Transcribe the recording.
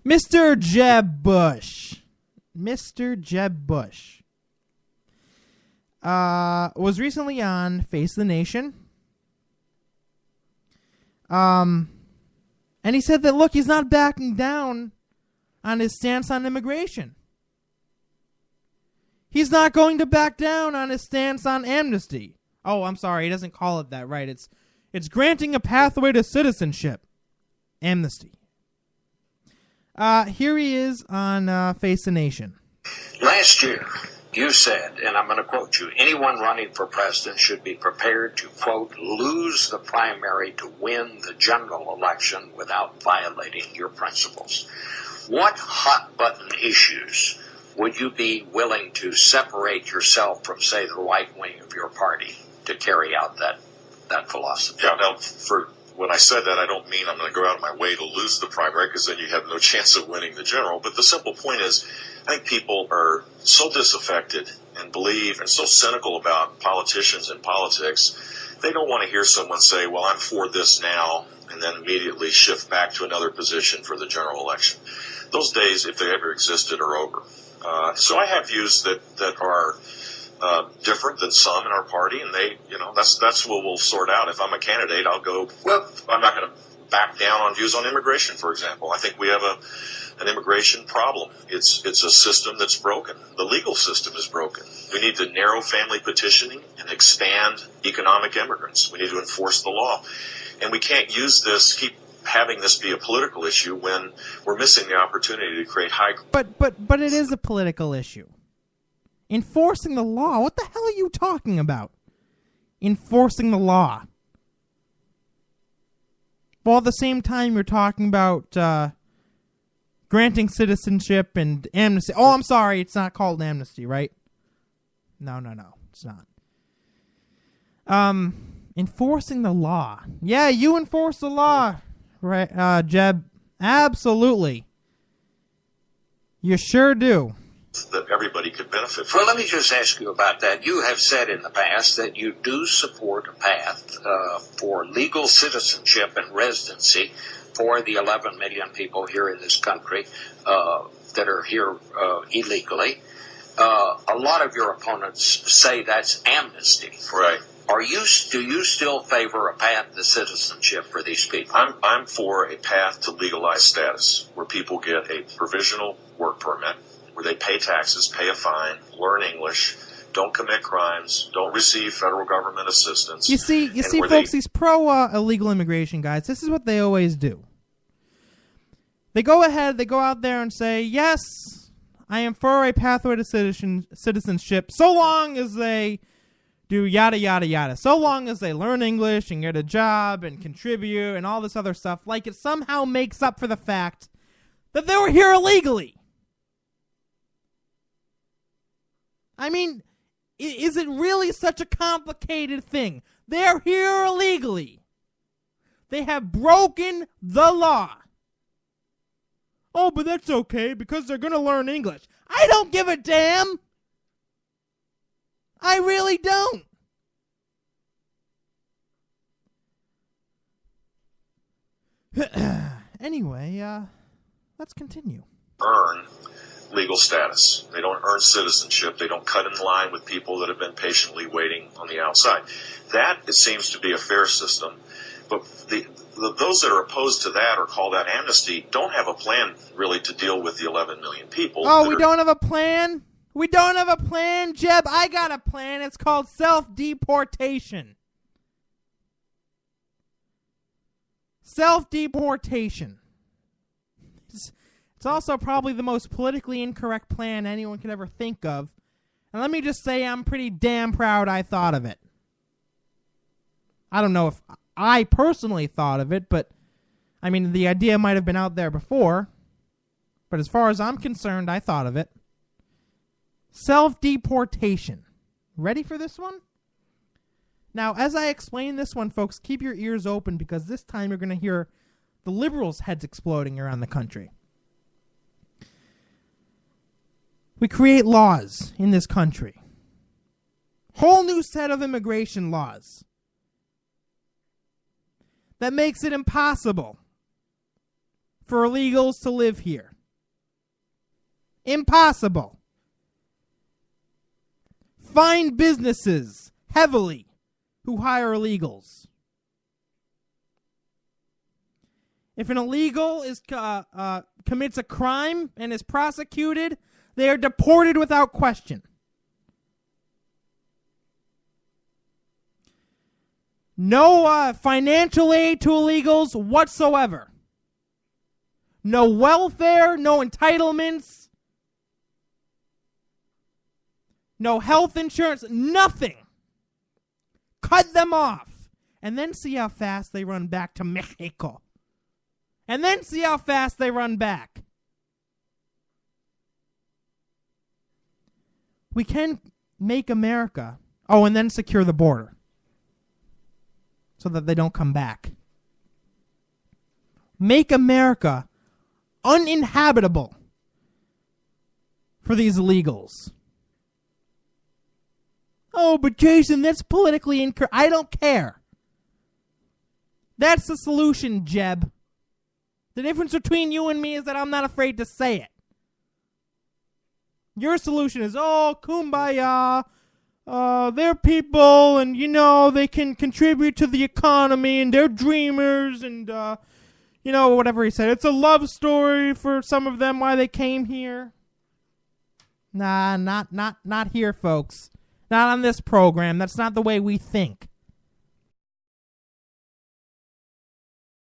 Mr. Jeb Bush. Mr. Jeb Bush was recently on Face the Nation. And he said that, look, he's not backing down on his stance on immigration. He's not going to back down on his stance on amnesty. Oh, I'm sorry, he doesn't call it that, right? It's granting a pathway to citizenship. Amnesty. Here he is on Face the Nation. Last year, you said, and I'm going to quote you, anyone running for president should be prepared to, quote, lose the primary to win the general election without violating your principles. What hot-button issues would you be willing to separate yourself from, say, the right wing of your party to carry out that philosophy? Yeah, now, when I said that, I don't mean I'm going to go out of my way to lose the primary, because then you have no chance of winning the general. But the simple point is, I think people are so disaffected and believe and so cynical about politicians and politics, they don't want to hear someone say, well, I'm for this now, and then immediately shift back to another position for the general election. Those days, if they ever existed, are over. So I have views that are different than some in our party, and that's what we'll sort out. If I'm a candidate, I'll go, well, I'm not going to back down on views on immigration, for example. I think we have an immigration problem. It's a system that's broken. The legal system is broken. We need to narrow family petitioning and expand economic immigrants. We need to enforce the law. And we can't keep having this be a political issue when we're missing the opportunity to create high... But it is a political issue. Enforcing the law? What the hell are you talking about? Enforcing the law. While at the same time you're talking about granting citizenship and amnesty. Oh, I'm sorry, it's not called amnesty, right? No, it's not. Enforcing the law. Yeah, you enforce the law, right, Jeb? Absolutely. You sure do. That everybody could benefit from. Well, let me just ask you about that. You have said in the past that you do support a path for legal citizenship and residency for the 11 million people here in this country that are here illegally. A lot of your opponents say that's amnesty. Right. Do you still favor a path to citizenship for these people? I'm for a path to legalized status, where people get a provisional work permit, where they pay taxes, pay a fine, learn English, don't commit crimes, don't receive federal government assistance. You see, folks, these pro-illegal immigration guys, this is what they always do. They go out there and say, yes, I am for a pathway to citizenship, so long as they do yada, yada, yada. So long as they learn English and get a job and contribute and all this other stuff, like it somehow makes up for the fact that they were here illegally. I mean, is it really such a complicated thing? They're here illegally. They have broken the law. Oh, but that's okay because they're going to learn English. I don't give a damn. I really don't. Anyway, let's continue. Earn legal status. They don't earn citizenship. They don't cut in line with people that have been patiently waiting on the outside. That, it seems to be a fair system. But those that are opposed to that or call that amnesty don't have a plan really to deal with the 11 million people. Oh, we don't have a plan? We don't have a plan, Jeb? I got a plan. It's called self-deportation. Self-deportation. It's also probably the most politically incorrect plan anyone could ever think of. And let me just say I'm pretty damn proud I thought of it. I don't know if I personally thought of it, but I mean, the idea might have been out there before. But as far as I'm concerned, I thought of it. Self-deportation. Ready for this one? Now, as I explain this one, folks, keep your ears open because this time you're going to hear the liberals' heads exploding around the country. We create laws in this country. Whole new set of immigration laws that makes it impossible for illegals to live here. Impossible. Fine businesses heavily who hire illegals. If an illegal commits a crime and is prosecuted, they are deported without question. No financial aid to illegals whatsoever. No welfare, no entitlements, no health insurance, nothing. Cut them off. And then see how fast they run back to Mexico. And then see how fast they run back. We can make America. Oh, and then secure the border. So that they don't come back. Make America uninhabitable for these illegals. Oh, but Jason, that's politically incorrect. I don't care. That's the solution, Jeb. The difference between you and me is that I'm not afraid to say it. Your solution is, oh, kumbaya. They're people, and, they can contribute to the economy, and they're dreamers, and, whatever he said. It's a love story for some of them, why they came here. Nah, not here, folks. Not on this program. That's not the way we think.